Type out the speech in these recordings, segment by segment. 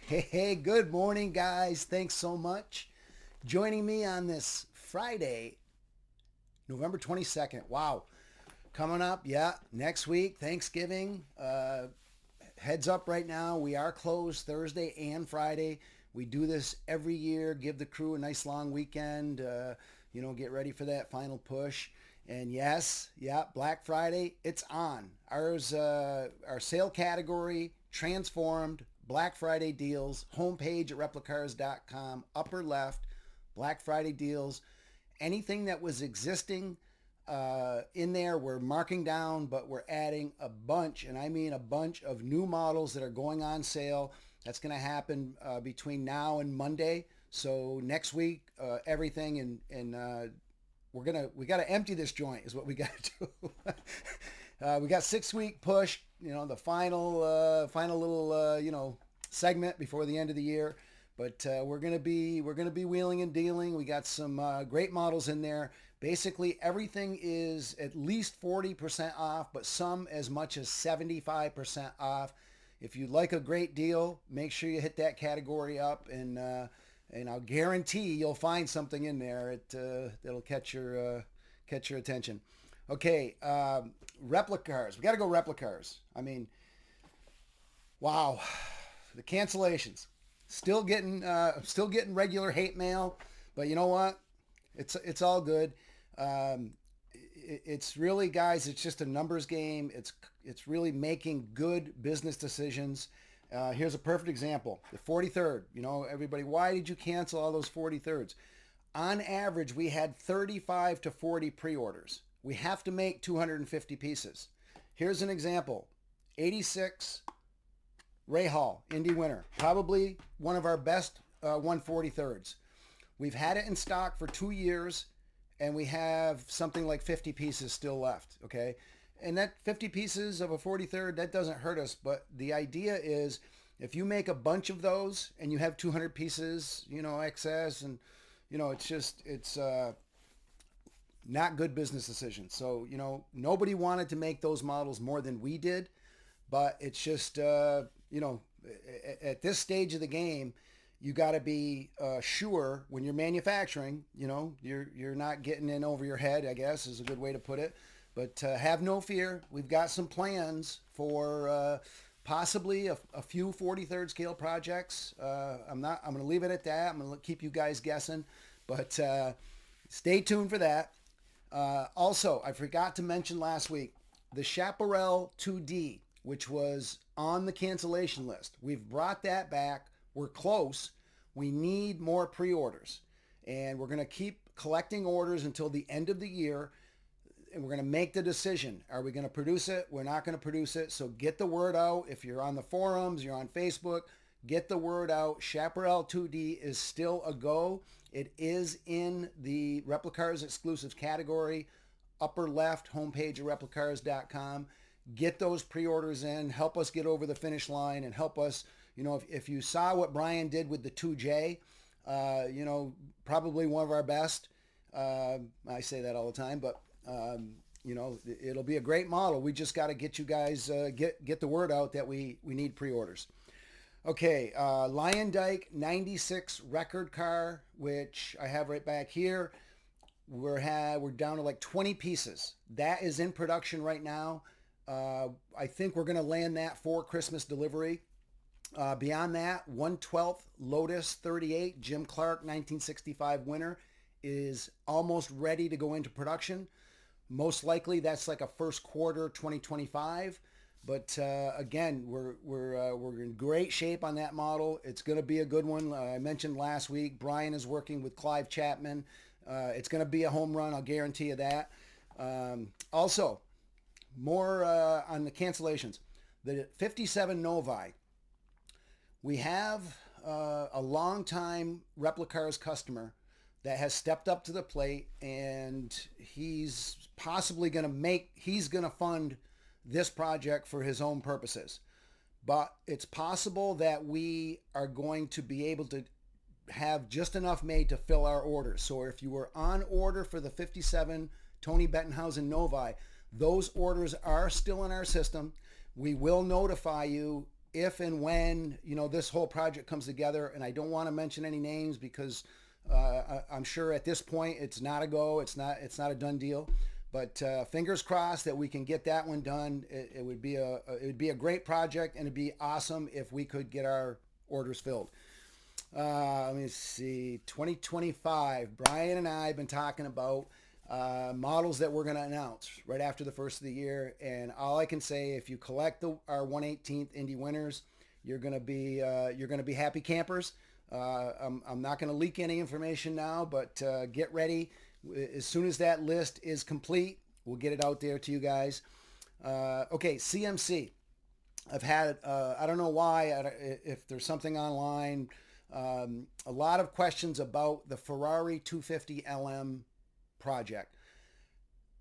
Hey, good morning, guys. Thanks so much. Joining me on this Friday, November 22nd. Wow. Coming up, yeah, next week, Thanksgiving. Heads up right now, we are closed Thursday and Friday. We do this every year, give the crew a nice long weekend, get ready for that final push. And yes, yeah, Black Friday, it's on. Our sale category transformed. Black Friday deals, homepage at replicars.com, upper left, Black Friday deals. Anything that was existing in there, we're marking down, but we're adding a bunch, and I mean a bunch of new models that are going on sale. That's going to happen between now and Monday. So next week, everything, and we got to empty this joint is what we got to do. We got 6 week push, the final little, segment before the end of the year. But we're gonna be wheeling and dealing. We got some great models in there. Basically, everything is at least 40% off, but some as much as 75% off. If you like a great deal, make sure you hit that category up, and I'll guarantee you'll find something in there that'll catch your attention. Okay, replicars. We got to go replicars. I mean, wow, the cancellations. Still getting regular hate mail, but you know what? It's all good. It's really, guys, it's just a numbers game. It's really making good business decisions. Here's a perfect example. The 43rd, everybody, why did you cancel all those 43rds? On average, we had 35 to 40 pre-orders. We have to make 250 pieces. Here's an example. 86 Ray Hall, Indy winner. Probably one of our best 143rds. We've had it in stock for 2 years, and we have something like 50 pieces still left, okay? And that 50 pieces of a 43rd, that doesn't hurt us, but the idea is if you make a bunch of those and you have 200 pieces, excess, and, it's not good business decisions. So, nobody wanted to make those models more than we did, but it's just, at this stage of the game, you got to be sure when you're manufacturing, you're not getting in over your head, I guess is a good way to put it. But have no fear. We've got some plans for possibly a few 43rd scale projects. I'm going to leave it at that. I'm going to keep you guys guessing, but stay tuned for that. Also, I forgot to mention last week, the Chaparral 2D, which was on the cancellation list. We've brought that back. We're close. We need more pre-orders. And we're going to keep collecting orders until the end of the year. And we're going to make the decision. Are we going to produce it? We're not going to produce it. So get the word out. If you're on the forums, you're on Facebook, get the word out. Chaparral 2D is still a go. It is in the Replicars exclusive category, upper left, homepage of replicars.com. Get those pre-orders in, help us get over the finish line, and help us, if you saw what Brian did with the 2J, probably one of our best. I say that all the time, but, it'll be a great model. We just got to get you guys, get the word out that we need pre-orders. Okay, Lion Dyke 96 record car, which I have right back here. We're down to like 20 pieces. That is in production right now. I think we're going to land that for Christmas delivery. Beyond that, 1/12th Lotus 38, Jim Clark 1965 winner, is almost ready to go into production. Most likely that's like a first quarter 2025. But again, we're in great shape on that model. It's going to be a good one. I mentioned last week, Brian is working with Clive Chapman. It's going to be a home run. I'll guarantee you that. Also, more on the cancellations. The 57 Novi. We have a long-time Replicars customer that has stepped up to the plate, and he's possibly going to fund this project for his own purposes. But it's possible that we are going to be able to have just enough made to fill our orders. So if you were on order for the 57 Tony Bettenhausen Novi, those orders are still in our system. We will notify you if and when, this whole project comes together, and I don't want to mention any names because I'm sure at this point it's not a go. It's not a done deal. But fingers crossed that we can get that one done. It would be a great project, and it'd be awesome if we could get our orders filled. Let me see. 2025. Brian and I have been talking about models that we're going to announce right after the first of the year, and all I can say, if you collect our 1/18th Indy winners, you're going to be happy campers. I'm not going to leak any information now, but get ready. As soon as that list is complete, we'll get it out there to you guys. Okay, CMC. I've had, I don't know why, if there's something online, a lot of questions about the Ferrari 250 LM project.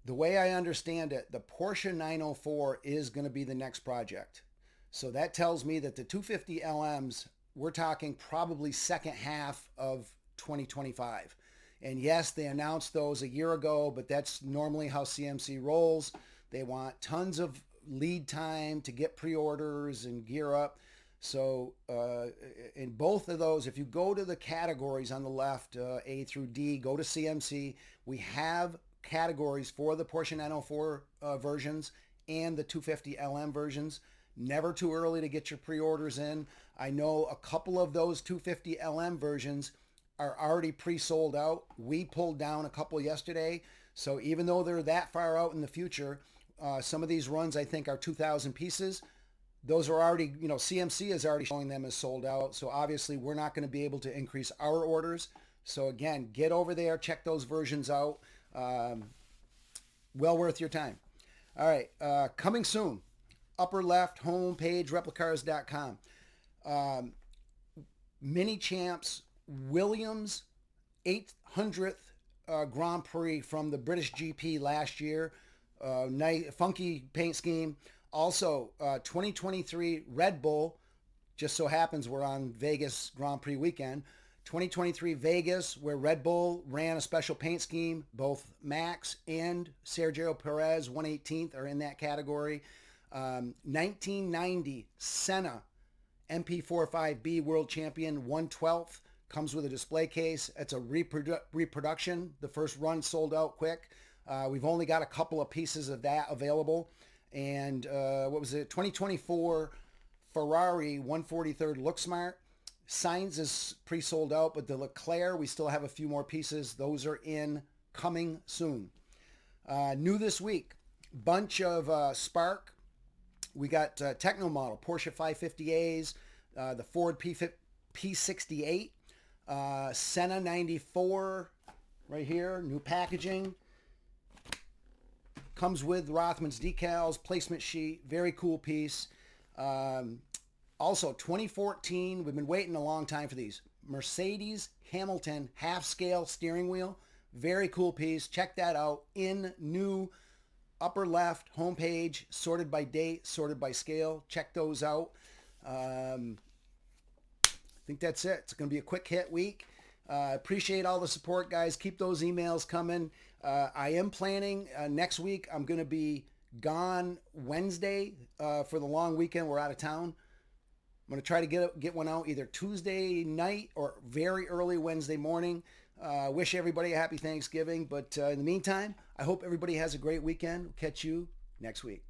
The way I understand it, the Porsche 904 is going to be the next project. So that tells me that the 250 LMs, we're talking probably second half of 2025. And yes, they announced those a year ago, but that's normally how CMC rolls. They want tons of lead time to get pre-orders and gear up. So in both of those, if you go to the categories on the left, A through D, go to CMC. We have categories for the Porsche 904 versions and the 250 LM versions. Never too early to get your pre-orders in. I know a couple of those 250 LM versions are already pre-sold out. We pulled down a couple yesterday. So even though they're that far out in the future, some of these runs I think are 2,000 pieces. Those are already, CMC is already showing them as sold out. So obviously we're not going to be able to increase our orders. So again, get over there, check those versions out. Well worth your time. All right, coming soon. Upper left homepage, replicars.com. Mini Champs Williams 800th Grand Prix from the British GP last year. Nice, funky paint scheme. Also, 2023 Red Bull, just so happens we're on Vegas Grand Prix weekend. 2023 Vegas, where Red Bull ran a special paint scheme. Both Max and Sergio Perez 1/18th are in that category. 1990 Senna MP45B World Champion 1/12th comes with a display case. It's a reproduction. The first run sold out quick. We've only got a couple of pieces of that available. And 2024 Ferrari 143rd Look Smart. Sainz is pre-sold out, but the Leclerc, we still have a few more pieces. Those are in, coming soon. New this week, bunch of Spark. We got Techno model, Porsche 550As, the Ford P68, Senna 94 right here, new packaging. Comes with Rothman's decals, placement sheet, very cool piece. Also, 2014, we've been waiting a long time for these. Mercedes Hamilton half-scale steering wheel, very cool piece. Check that out. In new upper left homepage, sorted by date, sorted by scale. Check those out. I think that's it. It's going to be a quick hit week. Appreciate all the support, guys. Keep those emails coming. I am planning next week. I'm going to be gone Wednesday for the long weekend. We're out of town. I'm going to try to get one out either Tuesday night or very early Wednesday morning. Wish everybody a happy Thanksgiving. But in the meantime, I hope everybody has a great weekend. We'll catch you next week.